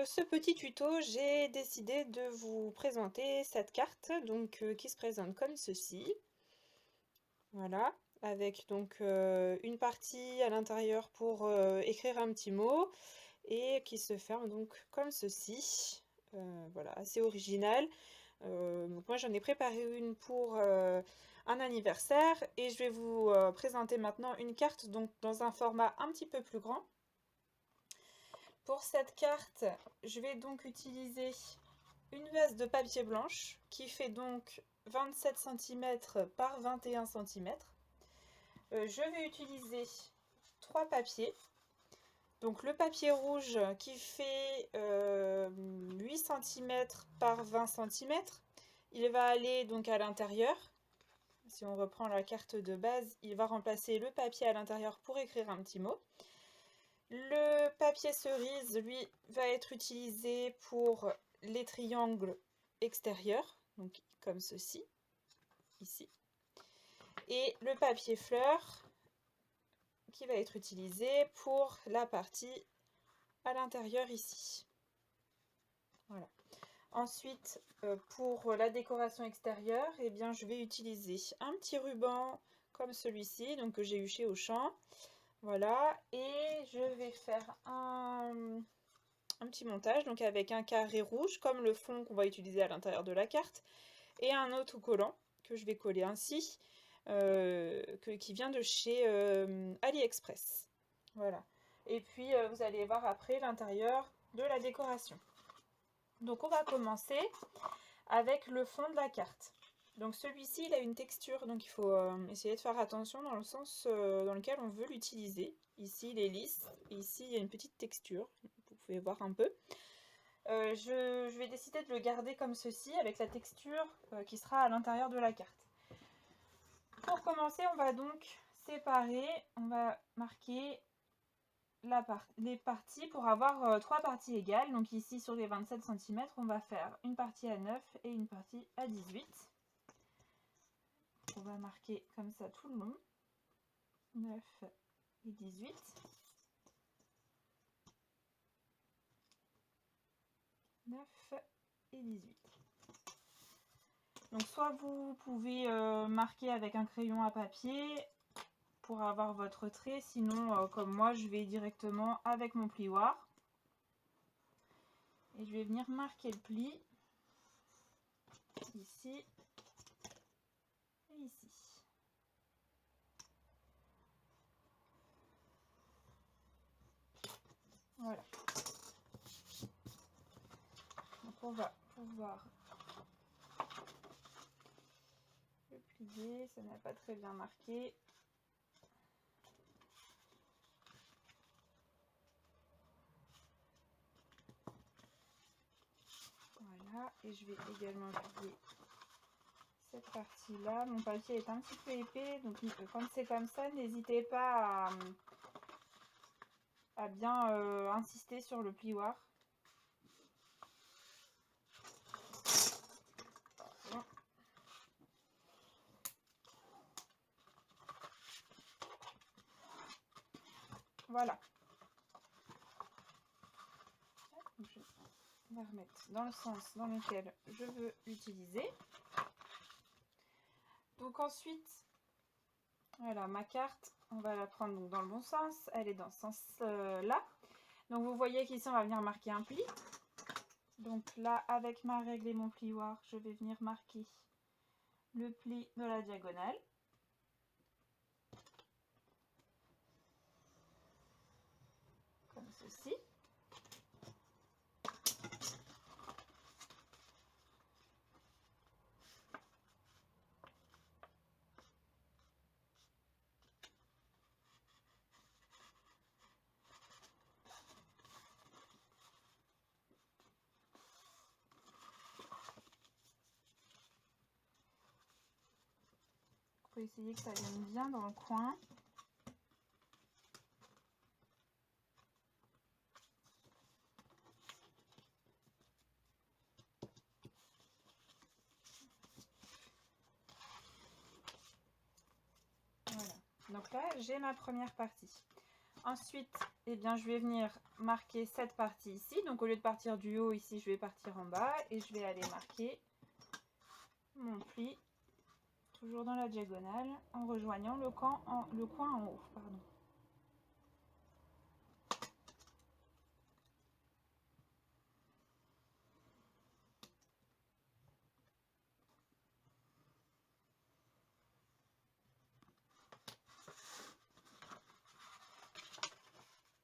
ce petit tuto, j'ai décidé de vous présenter cette carte donc qui se présente comme ceci. Voilà, avec donc une partie à l'intérieur pour écrire un petit mot et qui se ferme donc comme ceci. Voilà, assez original. Donc moi j'en ai préparé une pour un anniversaire et je vais vous présenter maintenant une carte donc dans un format un petit peu plus grand. Pour cette carte, je vais donc utiliser une vase de papier blanche qui fait donc 27 cm par 21 cm. Je vais utiliser 3 papiers. Donc le papier rouge qui fait 8 cm par 20 cm. Il va aller donc à l'intérieur. Si on reprend la carte de base, il va remplacer le papier à l'intérieur pour écrire un petit mot. Le papier cerise, lui, va être utilisé pour les triangles extérieurs, donc comme ceci, ici. Et le papier fleur, qui va être utilisé pour la partie à l'intérieur ici. Voilà. Ensuite, pour la décoration extérieure, eh bien, je vais utiliser un petit ruban comme celui-ci, donc que j'ai eu chez Auchan. Voilà, et je vais faire un petit montage, donc avec un carré rouge, comme le fond qu'on va utiliser à l'intérieur de la carte, et un autocollant que je vais coller ainsi, qui vient de chez AliExpress. Voilà. Et puis, vous allez voir après l'intérieur de la décoration. Donc, on va commencer avec le fond de la carte. Donc celui-ci, il a une texture, donc il faut essayer de faire attention dans le sens dans lequel on veut l'utiliser. Ici, il est lisse, et ici, il y a une petite texture, vous pouvez voir un peu. Je vais décider de le garder comme ceci, avec la texture qui sera à l'intérieur de la carte. Pour commencer, on va donc séparer, on va marquer les parties pour avoir 3 parties égales. Donc ici, sur les 27 cm, on va faire une partie à 9 et une partie à 18. On va marquer comme ça tout le long, 9 et 18. Et 18. Donc soit vous pouvez marquer avec un crayon à papier pour avoir votre trait, sinon comme moi je vais directement avec mon plioir. Et je vais venir marquer le pli ici et ici. Voilà. Donc on va pouvoir le plier, ça n'a pas très bien marqué. Voilà, et je vais également plier cette partie-là. Mon papier est un petit peu épais, donc quand c'est comme ça, n'hésitez pas à bien insister sur le plioir. Voilà. Je vais remettre dans le sens dans lequel je veux l'utiliser. Donc ensuite, voilà, ma carte, on va la prendre donc dans le bon sens. Elle est dans ce sens-là. Donc vous voyez qu'ici, on va venir marquer un pli. Donc là, avec ma règle et mon plioir, je vais venir marquer le pli de la diagonale. Comme ceci. Il faut essayer que ça vienne bien dans le coin. Voilà. Donc là, j'ai ma première partie. Ensuite, eh bien, je vais venir marquer cette partie ici. Donc au lieu de partir du haut ici, je vais partir en bas et je vais aller marquer mon pli toujours dans la diagonale en rejoignant le coin en haut. Pardon.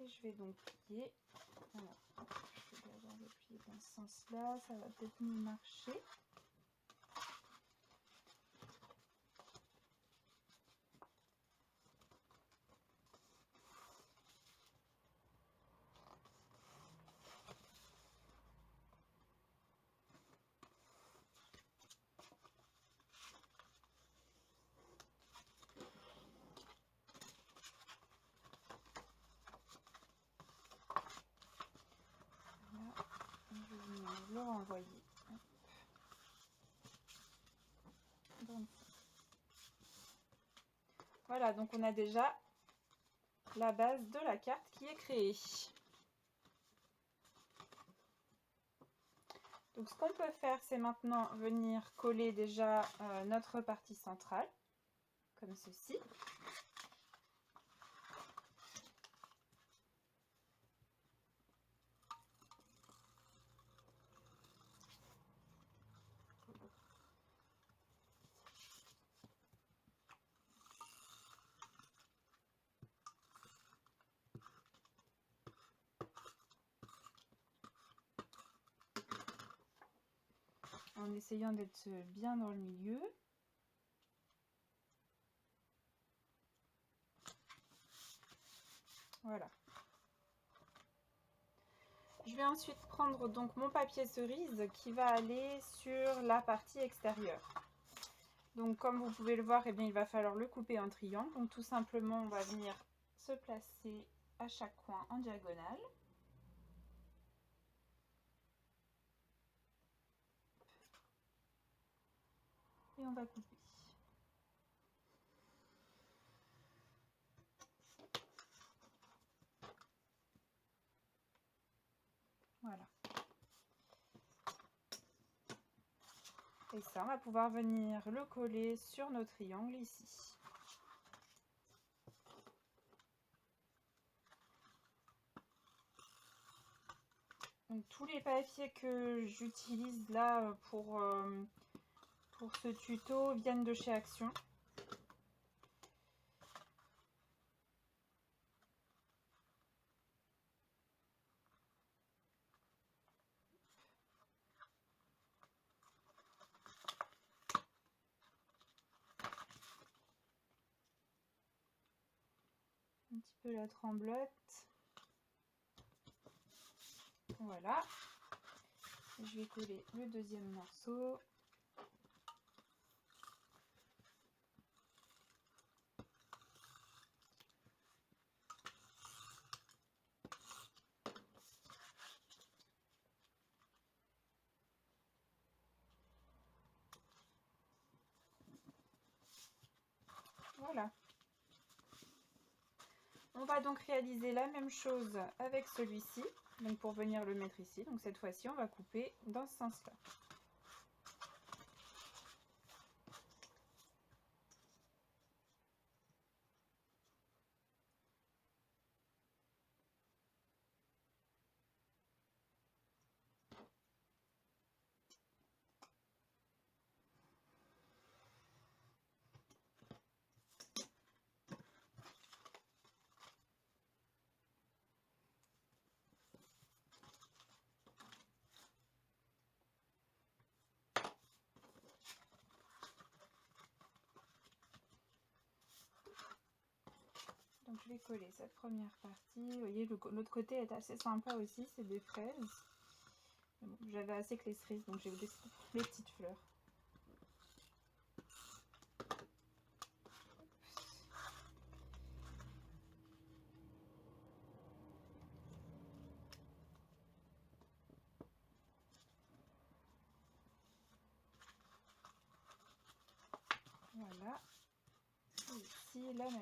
Et je vais donc plier. Alors, je vais d'abord le plier dans ce sens-là, ça va peut-être mieux marcher. Voilà, je vais venir le renvoyer. Voilà, donc on a déjà la base de la carte qui est créée. Donc ce qu'on peut faire, c'est maintenant venir coller déjà notre partie centrale, comme ceci. En essayant d'être bien dans le milieu. Voilà. Je vais ensuite prendre donc mon papier cerise qui va aller sur la partie extérieure. Donc comme vous pouvez le voir, eh bien, il va falloir le couper en triangle. Donc tout simplement, on va venir se placer à chaque coin en diagonale. Et on va couper. Voilà. Et ça, on va pouvoir venir le coller sur nos triangles ici. Donc tous les papiers que j'utilise là pour ce tuto viennent de chez Action. Un petit peu la tremblote. Voilà. Je vais coller le deuxième morceau. Voilà. On va donc réaliser la même chose avec celui-ci, donc pour venir le mettre ici. Donc cette fois-ci, on va couper dans ce sens-là. Donc je vais coller cette première partie. Vous voyez, l'autre côté est assez sympa aussi, c'est des fraises. Bon, j'avais assez que les cerises, donc j'ai décidé de prendre les petites fleurs. Voilà. Et ici, la même chose. Donc, je vais coller cette première partie. Vous voyez, l'autre côté est assez sympa aussi, c'est des fraises. J'avais assez que les cerises, donc j'ai décidé de prendre les petites fleurs. Voilà. Et ici, la même chose. Donc, je vais coller cette première partie. Vous voyez, l'autre côté est assez sympa aussi, c'est des fraises. J'avais assez que les cerises, donc j'ai décidé de prendre les petites fleurs.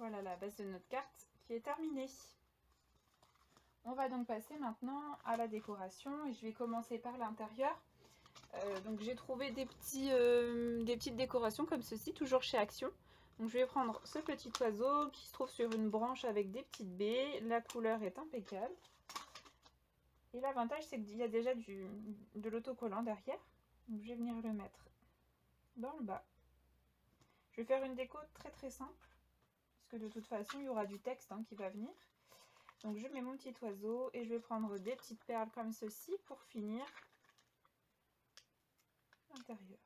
Voilà la base de notre carte qui est terminée. On va donc passer maintenant à la décoration et je vais commencer par l'intérieur. Donc j'ai trouvé des petites décorations comme ceci, toujours chez Action. Donc je vais prendre ce petit oiseau qui se trouve sur une branche avec des petites baies. La couleur est impeccable. Et l'avantage c'est qu'il y a déjà de l'autocollant derrière. Donc je vais venir le mettre dans le bas. Je vais faire une déco très simple, puisque de toute façon il y aura du texte qui va venir. Donc je mets mon petit oiseau et je vais prendre des petites perles comme ceci pour finir l'intérieur.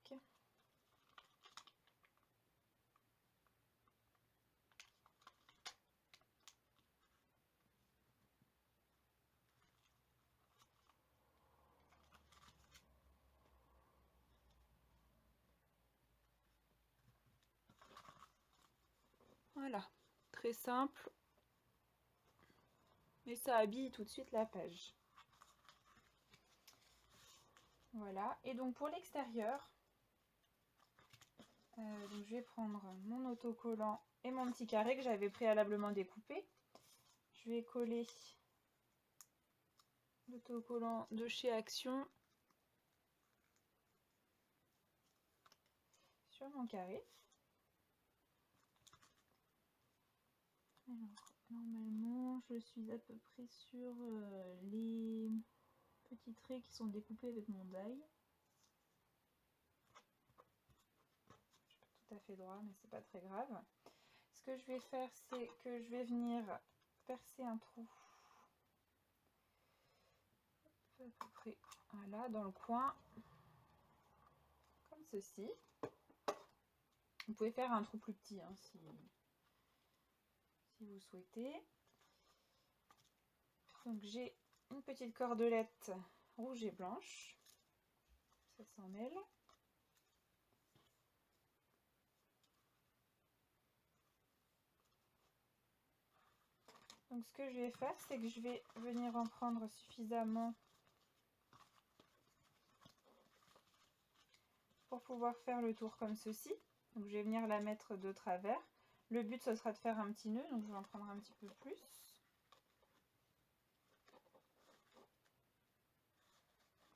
Okay. Voilà, très simple, mais ça habille tout de suite la page. Voilà, et donc pour l'extérieur, je vais prendre mon autocollant et mon petit carré que j'avais préalablement découpé. Je vais coller l'autocollant de chez Action sur mon carré. Alors, normalement, je suis à peu près sur les petits traits qui sont découpés avec mon die. Je suis pas tout à fait droit, mais c'est pas très grave. Ce que je vais faire, c'est que je vais venir percer un trou à peu près, voilà, dans le coin, comme ceci. Vous pouvez faire un trou plus petit si vous souhaitez. Donc j'ai une petite cordelette rouge et blanche, ça s'en mêle. Donc ce que je vais faire, c'est que je vais venir en prendre suffisamment pour pouvoir faire le tour comme ceci. Donc je vais venir la mettre de travers. Le but ce sera de faire un petit nœud, donc je vais en prendre un petit peu plus.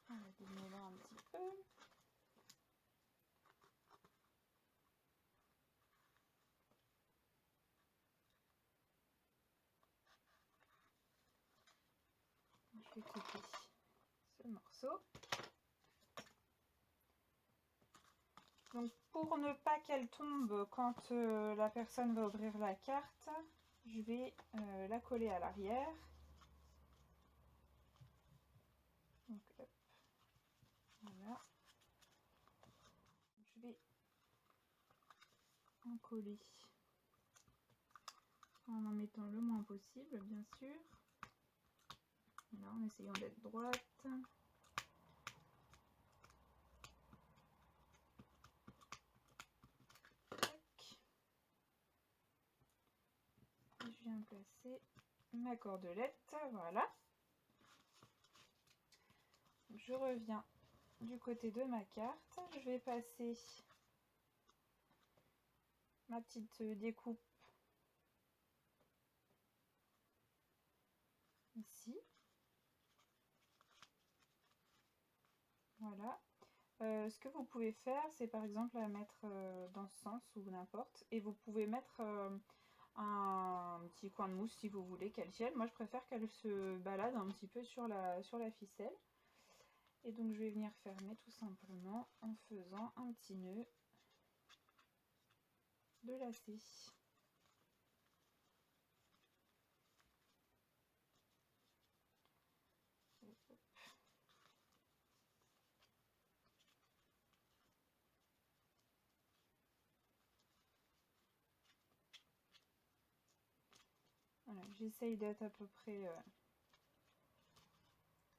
On va démêler un petit peu. Je vais couper ce morceau. Donc pour ne pas qu'elle tombe quand la personne va ouvrir la carte, je vais la coller à l'arrière. Donc hop, voilà. Je vais en coller en mettant le moins possible, bien sûr. Voilà, en essayant d'être droite. Je viens placer ma cordelette, voilà. Je reviens du côté de ma carte, je vais passer ma petite découpe ici. Voilà. Ce que vous pouvez faire, c'est par exemple la mettre dans ce sens ou n'importe. Et vous pouvez mettre un petit coin de mousse si vous voulez qu'elle tienne. Moi, je préfère qu'elle se balade un petit peu sur la ficelle. Et donc, je vais venir fermer tout simplement en faisant un petit nœud de lacet. Voilà, j'essaye d'être à peu près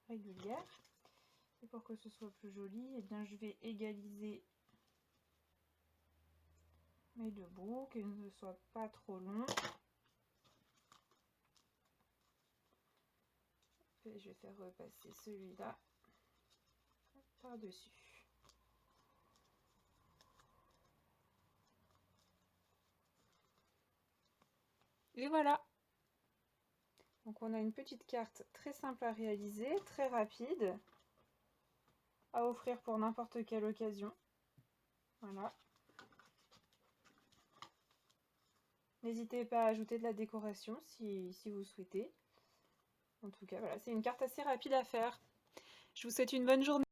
régulière. Et pour que ce soit plus joli, eh bien, je vais égaliser mes deux bouts, qu'ils ne soient pas trop longs. Et je vais faire repasser celui-là par-dessus. Et voilà. Donc on a une petite carte très simple à réaliser, très rapide, à offrir pour n'importe quelle occasion. Voilà. N'hésitez pas à ajouter de la décoration si vous souhaitez. En tout cas, voilà, c'est une carte assez rapide à faire. Je vous souhaite une bonne journée.